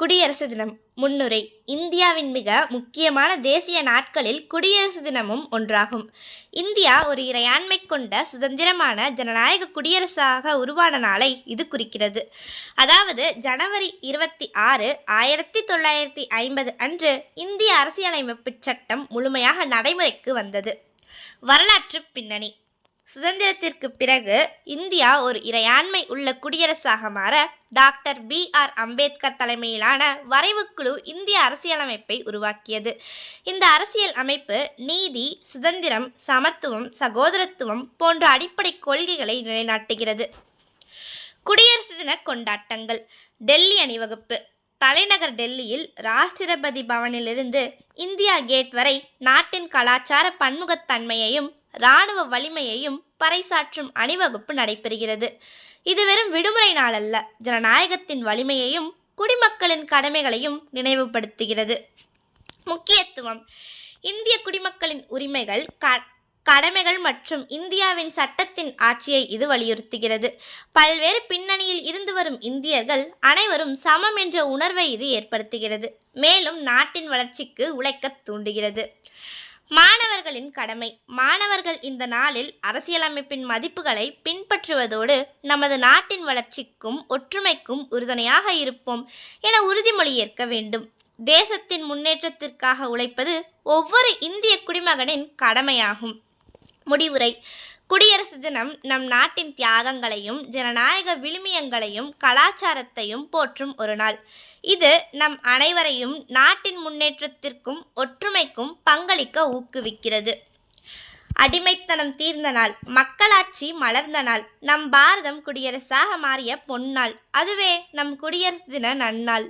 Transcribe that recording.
குடியரசு தினம் முன்னுரை. இந்தியாவின் மிக முக்கியமான தேசிய நாட்களில் குடியரசு தினமும் ஒன்றாகும். இந்தியா ஒரு இறையாண்மை கொண்ட சுதந்திரமான ஜனநாயக குடியரசாக உருவான நாளை இது குறிக்கிறது. அதாவது ஜனவரி 26, 1950 அன்று இந்திய அரசியலமைப்பு சட்டம் முழுமையாக நடைமுறைக்கு வந்தது. வரலாற்று பின்னணி. சுதந்திரத்திற்கு பிறகு இந்தியா ஒரு இறையாண்மை உள்ள குடியரசாக மாற டாக்டர் பி.ஆர். அம்பேத்கர் தலைமையிலான வரைவுக்குழு இந்திய அரசியலமைப்பை உருவாக்கியது. இந்த அரசியல் அமைப்பு நீதி, சுதந்திரம், சமத்துவம், சகோதரத்துவம் போன்ற அடிப்படை கொள்கைகளை நிலைநாட்டுகிறது. குடியரசு தின கொண்டாட்டங்கள். டெல்லி அணிவகுப்பு. தலைநகர் டெல்லியில் ராஷ்டிரபதி பவனிலிருந்து இந்தியா கேட் வரை நாட்டின் கலாச்சார பன்முகத்தன்மையையும் இராணுவ வலிமையையும் பறைசாற்றும் அணிவகுப்பு நடைபெறுகிறது. இது வெறும் விடுமுறை நாள் அல்ல, ஜனநாயகத்தின் வலிமையையும் குடிமக்களின் கடமைகளையும் நினைவுபடுத்துகிறது. முக்கியத்துவம். இந்திய குடிமக்களின் உரிமைகள், கடமைகள் மற்றும் இந்தியாவின் சட்டத்தின் ஆட்சியை இது வலியுறுத்துகிறது. பல்வேறு பின்னணியில் இருந்து வரும் இந்தியர்கள் அனைவரும் சமம் என்ற உணர்வை இது ஏற்படுத்துகிறது. மேலும் நாட்டின் வளர்ச்சிக்கு உழைக்க தூண்டுகிறது. மாணவர்களின் கடமை. மாணவர்கள் இந்த நாளில் அரசியலமைப்பின் மதிப்புகளை பின்பற்றுவதோடு நமது நாட்டின் வளர்ச்சிக்கும் ஒற்றுமைக்கும் உறுதுணையாக இருப்போம் என உறுதிமொழி ஏற்க வேண்டும். தேசத்தின் முன்னேற்றத்திற்காக உழைப்பது ஒவ்வொரு இந்திய குடிமகனின் கடமையாகும். முடிவுரை. குடியரசு தினம் நம் நாட்டின் தியாகங்களையும் ஜனநாயக விழுமியங்களையும் கலாச்சாரத்தையும் போற்றும் ஒரு நாள். இது நம் அனைவரையும் நாட்டின் முன்னேற்றத்திற்கும் ஒற்றுமைக்கும் பங்களிக்க ஊக்குவிக்கிறது. அடிமைத்தனம் தீர்ந்த நாள், மக்களாட்சி மலர்ந்த நாள், நம் பாரதம் குடியரசாக மாறிய பொன்னாள். அதுவே நம் குடியரசு தின நன்னாள்.